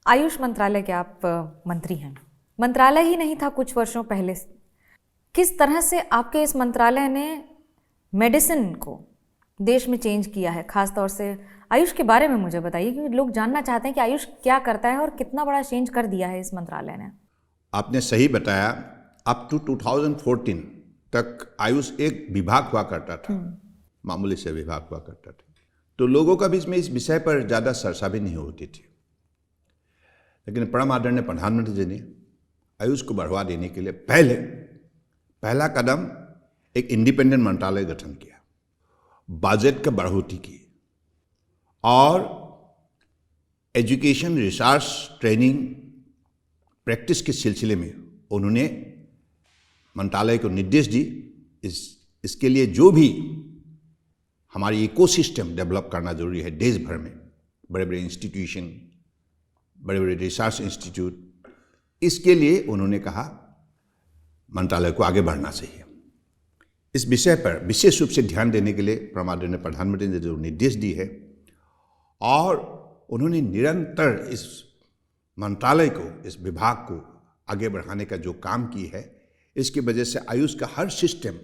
आयुष मंत्रालय के आप मंत्री हैं। मंत्रालय ही नहीं था कुछ वर्षों पहले। किस तरह से आपके इस मंत्रालय ने मेडिसिन को देश में चेंज किया है? खासतौर से आयुष के बारे में मुझे बताइए, क्योंकि लोग जानना चाहते हैं कि आयुष क्या करता है और कितना बड़ा चेंज कर दिया है इस मंत्रालय ने। आपने सही बताया। अप टू 2014 तक आयुष एक विभाग हुआ करता था, मामूली से विभाग हुआ करता था, तो लोगों का बीच में इस विषय पर ज़्यादा चर्चा भी नहीं होती थी। लेकिन परम आदरणीय प्रधानमंत्री जी ने आयुष को बढ़ावा देने के लिए पहला कदम एक इंडिपेंडेंट मंत्रालय गठन किया, बजट का बढ़ोतरी की और एजुकेशन, रिसर्च, ट्रेनिंग, प्रैक्टिस के सिलसिले में उन्होंने मंत्रालय को निर्देश दी। इसके लिए जो भी हमारी इकोसिस्टम डेवलप करना जरूरी है देश भर में, बड़े बड़े इंस्टीट्यूशन, बड़े बड़े रिसर्च इंस्टीट्यूट, इसके लिए उन्होंने कहा मंत्रालय को आगे बढ़ना चाहिए। इस विषय पर विशेष रूप से ध्यान देने के लिए आदरणीय प्रधानमंत्री ने जो निर्देश दी है और उन्होंने निरंतर इस मंत्रालय को, इस विभाग को आगे बढ़ाने का जो काम की है, इसकी वजह से आयुष का हर सिस्टम,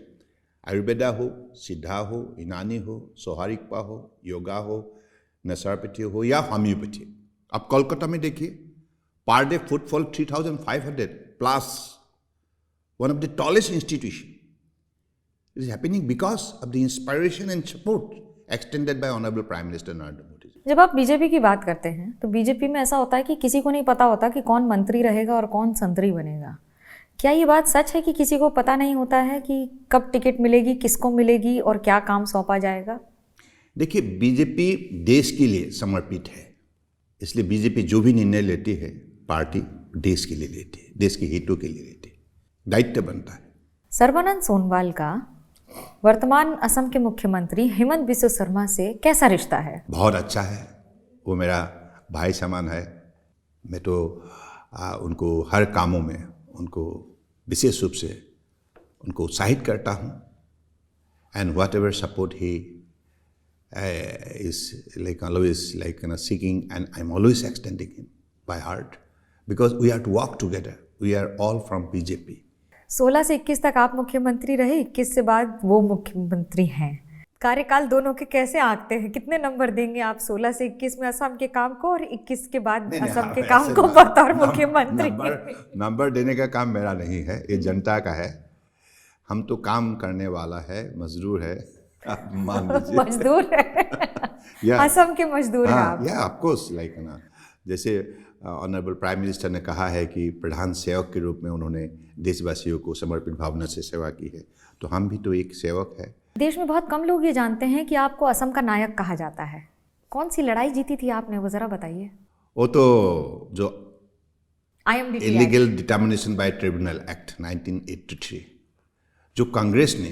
आयुर्वेदा हो, सिद्धा हो, यूनानी हो, सौहारिकपा हो, योगा हो, नेचुरोपैथी हो या होम्योपैथी। अब कोलकाता में देखिए, per day footfall 3500 plus, one of the tallest institution is happening because of the inspiration and support extended by honourable prime minister Narendra Modi. जब आप बीजेपी की बात करते हैं तो बीजेपी में ऐसा होता है कि किसी को नहीं पता होता कि कौन मंत्री रहेगा और कौन संतरी बनेगा। क्या ये बात सच है कि किसी को पता नहीं होता है कि कब टिकट मिलेगी, किसको मिलेगी और क्या काम सौंपा जाएगा? देखिए, बीजेपी देश के लिए समर्पित है, इसलिए बीजेपी जो भी निर्णय लेती है पार्टी देश के लिए लेती है, देश के हितों के लिए लेती है, दायित्व बनता है। सर्बानंद सोनोवाल का वर्तमान असम के मुख्यमंत्री हेमंत बिस्वा शर्मा से कैसा रिश्ता है? बहुत अच्छा है, वो मेरा भाई समान है। मैं तो उनको हर कामों में उनको विशेष रूप से उनको उत्साहित करता हूँ। And what ever support he is like always like seeking, and I'm always extending him by heart because we have to work together. We are all from BJP. 16 से 21 तक आप मुख्यमंत्री रहे, 21 से बाद वो मुख्यमंत्री हैं। कार्यकाल दोनों के कैसे आंकते हैं? कितने नंबर देंगे आप 16 से 21 में असम के काम को और 21 के बाद असम के काम को बतौर मुख्यमंत्री? नंबर देने का काम मेरा नहीं है, ये जनता का है। हम तो काम करने वाला है, मजदूर है, मान लीजिए। मजदूर है असम के मजदूर हैं आप। या ऑफ कोर्स, लाइक ना, जैसे ऑनरेबल प्राइम मिनिस्टर ने कहा है कि प्रधान सेवक के रूप में उन्होंने देशवासियों को समर्पित भावना से सेवा की है, तो हम भी तो एक सेवक है। देश में बहुत कम लोग ये जानते हैं कि आपको असम का नायक कहा जाता है। कौन सी लड़ाई जीती थी आपने, वो जरा बताइए। वो तो जो illegal determination by tribunal act 1983 जो कांग्रेस ने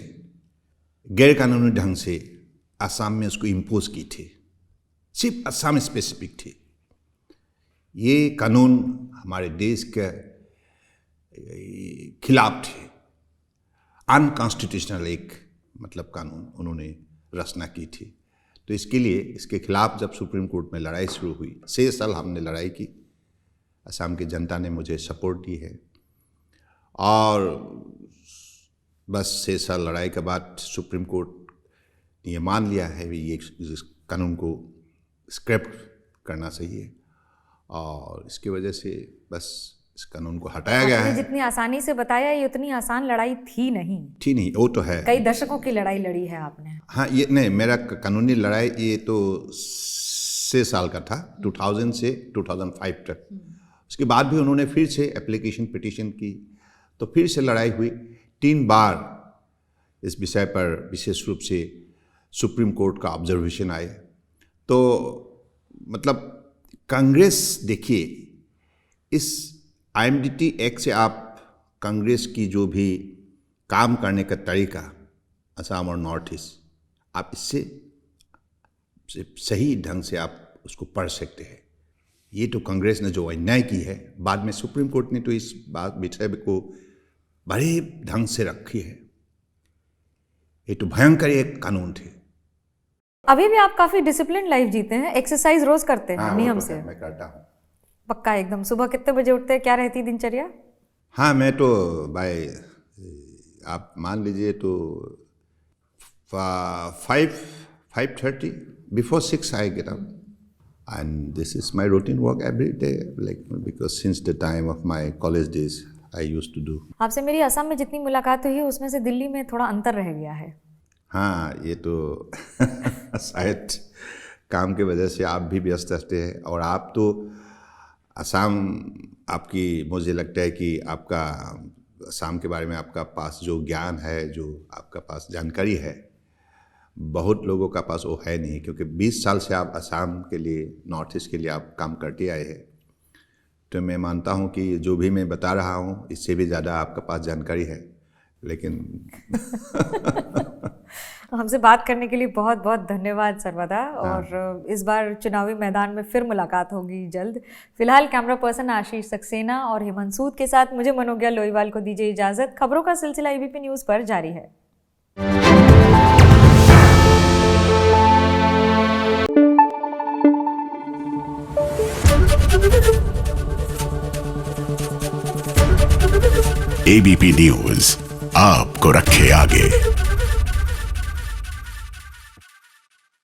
गैर कानूनी ढंग से असम में उसको इम्पोज की थी, सिर्फ असम स्पेसिफिक थी। ये कानून हमारे देश के खिलाफ थे, अनकॉन्स्टिट्यूशनल एक मतलब कानून उन्होंने रचना की थी। तो इसके लिए, इसके खिलाफ जब सुप्रीम कोर्ट में लड़ाई शुरू हुई, 6 साल हमने लड़ाई की, असम की जनता ने मुझे सपोर्ट दी है और बस 6 साल लड़ाई के बाद सुप्रीम कोर्ट ने ये मान लिया है कि ये इस कानून को स्क्रैप करना चाहिए और इसकी वजह से बस इस कानून को हटाया गया है। जितनी आसानी से बताया, ये उतनी आसान लड़ाई थी नहीं, वो तो है। कई दशकों की लड़ाई लड़ी है आपने। हाँ, ये नहीं, मेरा कानूनी लड़ाई ये तो 6 साल का था, 2000 से 2005 तक। उसके बाद भी उन्होंने फिर से एप्लीकेशन पिटीशन की, तो फिर से लड़ाई हुई। 3 बार इस विषय पर विशेष रूप से सुप्रीम कोर्ट का ऑब्जर्वेशन आए। तो मतलब कांग्रेस, देखिए, इस IMDT एक्ट से आप कांग्रेस की जो भी काम करने का तरीका असम और नॉर्थ ईस्ट, आप इससे सही ढंग से आप उसको पढ़ सकते हैं। ये तो कांग्रेस ने जो अन्याय की है, बाद में सुप्रीम कोर्ट ने तो इस विषय को बड़े ढंग से रखी है। ये तो भयंकर एक कानून थे। अभी भी आप काफी डिसिप्लिन लाइफ जीते हैं, एक्सरसाइज रोज करते हैं? नियम से? मैं करता हूँ। पक्का एकदम। सुबह कितने बजे उठते हैं, क्या रहती दिनचर्या? हाँ, मैं तो बाय आप मान लीजिए तो 5:30 before 6 I get up and this is my routine work every day, like because since the time of my college days I used to do. आपसे मेरी असम में जितनी मुलाकात हुई है उसमें से दिल्ली में थोड़ा अंतर रह गया है। हाँ, ये तो शायद काम के वजह से आप भी व्यस्त रहते हैं और आप तो असम, आपकी मुझे लगता है कि आपका असम के बारे में आपका पास जो ज्ञान है, जो आपका पास जानकारी है, बहुत लोगों का पास वो है नहीं, क्योंकि 20 साल से आप असम के लिए, नॉर्थ ईस्ट के लिए आप काम करते आए हैं। तो मैं मानता हूँ कि जो भी मैं बता रहा हूँ इससे भी ज़्यादा आपका पास जानकारी है, लेकिन हमसे बात करने के लिए बहुत बहुत धन्यवाद सर्वदा। और इस बार चुनावी मैदान में फिर मुलाकात होगी जल्द। फिलहाल कैमरा पर्सन आशीष सक्सेना और हेमंत सूद के साथ मुझे मनोज्ञा लोईवाल को दीजिए इजाज़त। खबरों का सिलसिला एबीपी न्यूज़ पर जारी है। एबीपी न्यूज़ आपको रखे आगे।